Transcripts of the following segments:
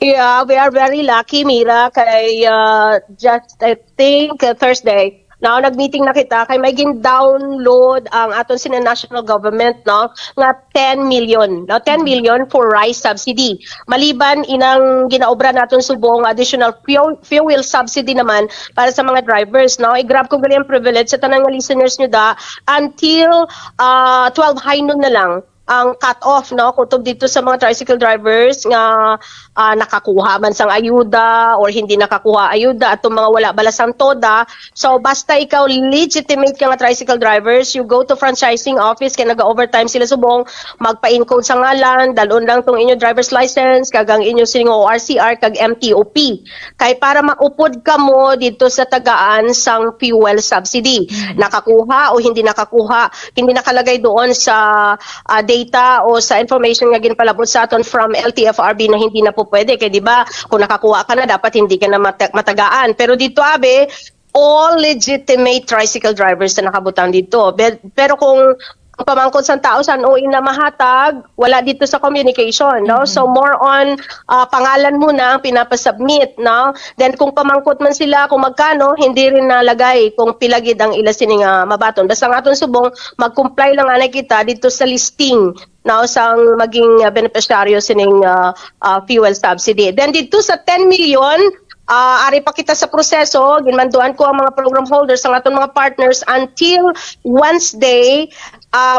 Yeah, we are very lucky, Mira, kay just I think Thursday. Now nagmeeting na kita kay may gin-download ang aton sina national government no nga 10 million. Now 10 million for rice subsidy. Maliban inang ginaobra naton subong additional fuel subsidy naman para sa mga drivers no. I-grab ko gali ang privilege sa tanang nga listeners nyo da until 12 high noon na lang ang cut-off no kutob dito sa mga tricycle drivers nga nakakuha man sang ayuda or hindi nakakuha ayuda atong mga wala balasang toda. So basta ikaw legitimate ka nga tricycle drivers, you go to franchising office kay naga-overtime sila subong, magpa-encode sa ngalan, dalon lang tong inyo driver's license kag ang inyo sining ORCR kag MTOP. Kay para maupod ka mo dito sa tagaan sang fuel subsidy. Nakakuha o hindi nakakuha, hindi nakalagay doon sa data o sa information nga ginpalabot sa aton from LTFRB na hindi na po pwede kay di ba kung nakakuha ka na dapat hindi ka na matagaan, pero dito abe all legitimate tricycle drivers na nakabutang dito. Pero kung pamangkot sa tao sa OE na mahatag, wala dito sa communication, no? So more on pangalan muna ang pinapasubmit, no? Then kung pamangkot man sila kung magkano, hindi rin nalagay kung pilagid ang ila sining mabaton. Basta ang aton subong mag-comply lang anay kita dito sa listing now sang maging beneficiaryo sining fuel subsidy. Then dito sa 10 million ari pa kita sa proseso, ginmanduan ko ang mga program holders, ang atong mga partners until Wednesday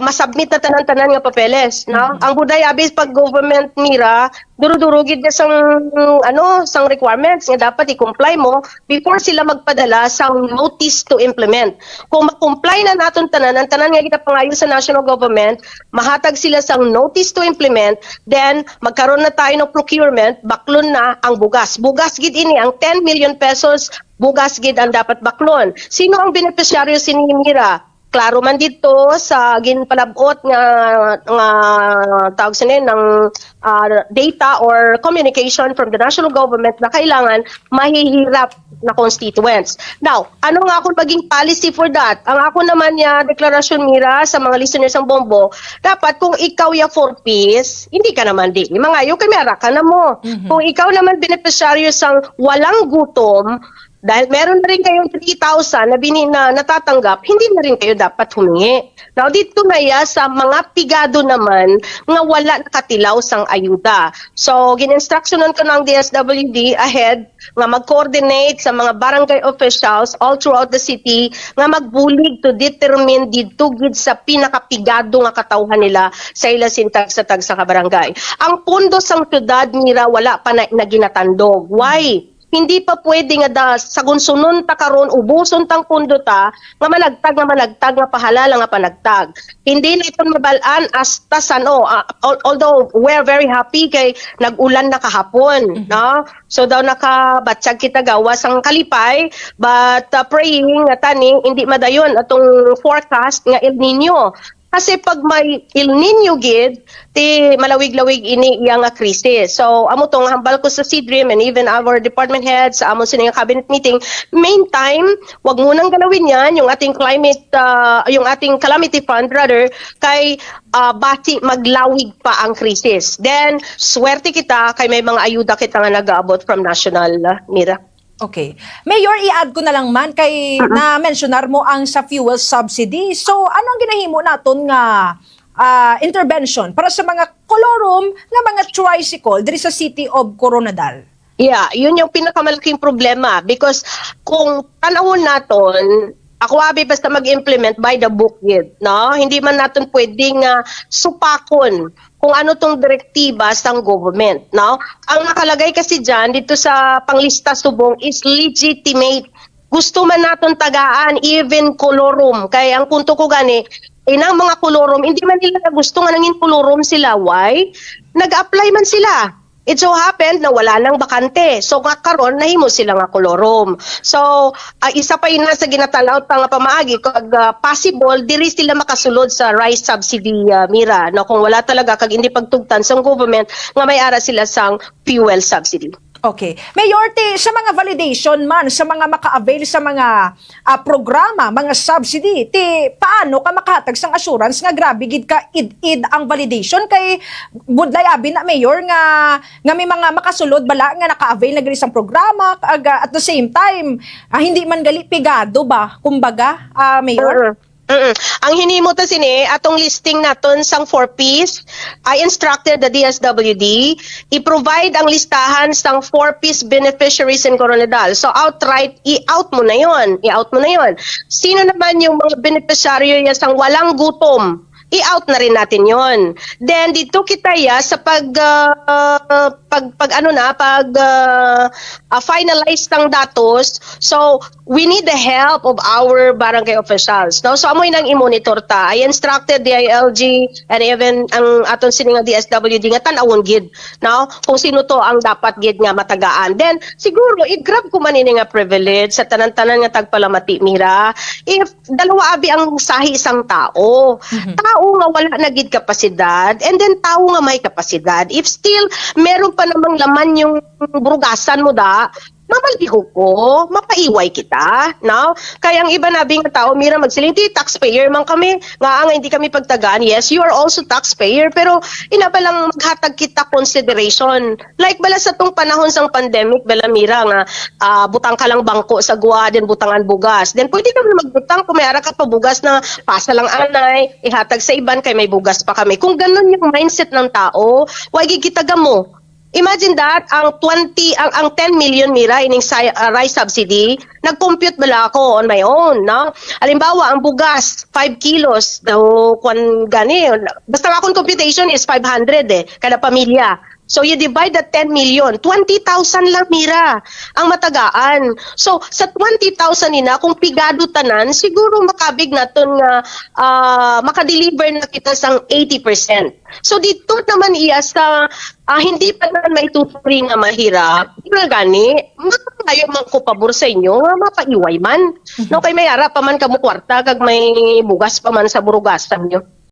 masubmit na tanan-tanan nga papeles, no? Ang buday abis pag government Mira, duro-durugid na sang requirements nga dapat i-comply mo before sila magpadala sang notice to implement. Kung ma-comply na naton tanan, ang tanan nga kita pangayo sa national government, mahatag sila sang notice to implement, then magkaroon na tayo ng procurement, baklon na ang bugas. Bugas gid ini ang 10 million pesos, bugas gid ang dapat baklon. Sino ang beneficiaryo sini Mira? Klaro man dito sa ginpalabot nga tawag sinin ng data or communication from the national government na kailangan mahihirap na constituents. Now, ano nga akong maging policy for that? Ang ako naman niya deklarasyon Mira sa mga listeners ng Bombo, dapat kung ikaw ya for peace, hindi ka naman di. Mga yung kamera ka na mo. Kung ikaw naman beneficiaryo sang walang gutom, dahil meron na rin kayong 3,000 na natatanggap, hindi na rin kayo dapat humingi. Now, dito na sa mga pigado naman nga wala nakatilaw sang ayuda. So, gininstructionan ko ng DSWD ahead nga mag-coordinate sa mga barangay officials all throughout the city nga magbulig to determine dito gid sa pinakapigado nga katawhan nila sa ila sintag sa tag sa kabarangay. Ang pundo sang syudad Mira wala pa na ginatandog. Why? Hindi pa pwede nga sagunsunon ta karon ubuson tang pundo ta nga managtag nga pahalala nga panagtag. Hindi na ito mabalaan hasta sano. Although we're very happy kay nag-ulan na kahapon, no? So daw nakabatsyag kita gawas ang kalipay, but praying nga taning hindi madayon atong forecast nga El Nino. Kasi pag may El Nino gid, ti malawig-lawig ini iya nga krisis. So amo tong hambal ko sa CDRIM and even our department heads sa amo sining cabinet meeting, meantime, wag mo nang galawin yan yung ating yung ating calamity fund rather kay bati maglawig pa ang krisis. Then swerte kita kay may mga ayuda kita nga nagaabot from national Mira. Okay. Mayor, i-add ko na lang man kay na-mentionar mo ang sa fuel subsidy. So, anong ginahimo naton nga intervention para sa mga kolorum nga mga tricycle diri sa City of Coronadal? Yeah, yun yung pinakamalaking problema because kung tanawon naton, ako abi basta mag-implement by the book yun, no? Hindi man natin pwedeng supakon kung ano tong direktiba sang government, no? Ang nakalagay kasi diyan dito sa panglista subong is legitimate. Gusto man naton tagaan even kolorum. Kaya ang punto ko gani, inang mga kolorum, hindi man nila gusto nga nangin kolorum sila. Why? Nag-apply man sila. It so happened na wala nang bakante. So nga karon nahimo sila nga kolorum. So isa pa yun sa ginatalaw nga pamaagi kag possible diri sila makasulod sa rice subsidy Mira, no, kung wala talaga kag hindi pagtugtan sa government nga may ara sila sang fuel subsidy. Okay. Mayor, sa mga validation man, sa mga maka-avail sa mga programa, mga subsidy, paano ka makahatag sang assurance nga grabe gid ka id ang validation kay budlay abi na Mayor nga may mga makasulod bala nga naka-avail na gali sang programa at the same time hindi man gali pigado ba kumbaga Mayor? Ang hinimo ta sini atong listing naton sang 4Ps. I instructed the DSWD i-provide ang listahan sang 4Ps beneficiaries in Coronadal. So outright i-out mo na 'yon. I-out mo na 'yon. Sino naman yung mga beneficiaryo sang walang gutom? I-out na rin natin 'yon. Then dito kita sa finalize ng datos. So we need the help of our barangay officials. No? So amoy nang i-monitor ta. I instructed the ILG and even ang aton sini nga DSWD nga tan-awon gid, no? Kung sino to ang dapat gid nga matagaan. Then siguro i-grab ko man ini nga privilege sa tanan-tanan nga tagpalamati mira. If dalawa abi ang sahi isang tao, tao nga wala na gid kapasidad and then tao nga may kapasidad. If still meron pa namang laman yung burugasan mo mamaligo ko, mapaiway kita, no? Kaya ang iba nabing tao, mira magsilinti, taxpayer man kami, nga hindi kami pagtagaan. Yes, you are also taxpayer, pero ina ba lang maghatag kita consideration. Like bala sa tong panahon sang pandemic, bala mira nga, butang ka lang bangko sa guwa, then butangan bugas. Then pwede ka magbutang kung may ara ka pa bugas na pasa lang anay, ihatag sa iban kay may bugas pa kami. Kung ganun yung mindset ng tao, wag gigitaga mo. Imagine that, ang 10 million mira ining rice subsidy, nag-compute bala ako on my own, no? Halimbawa, ang bugas, 5 kilos, daw, basta akong computation is 500 kada pamilya. So you divide the 10 million, 20,000 lang mira ang matagaan. So sa 20,000 nina, kung pigado tanan, siguro makabig naton nga makadeliver na kita sang 80%. So dito naman iya sa hindi pa naman maituturi nga mahirap, nga gani, ayaw man ko pabor sa inyo, nga mapaiway man. No, kay may ara pa man kamo kwarta, kag may bugas pa man sa burugasan nyo.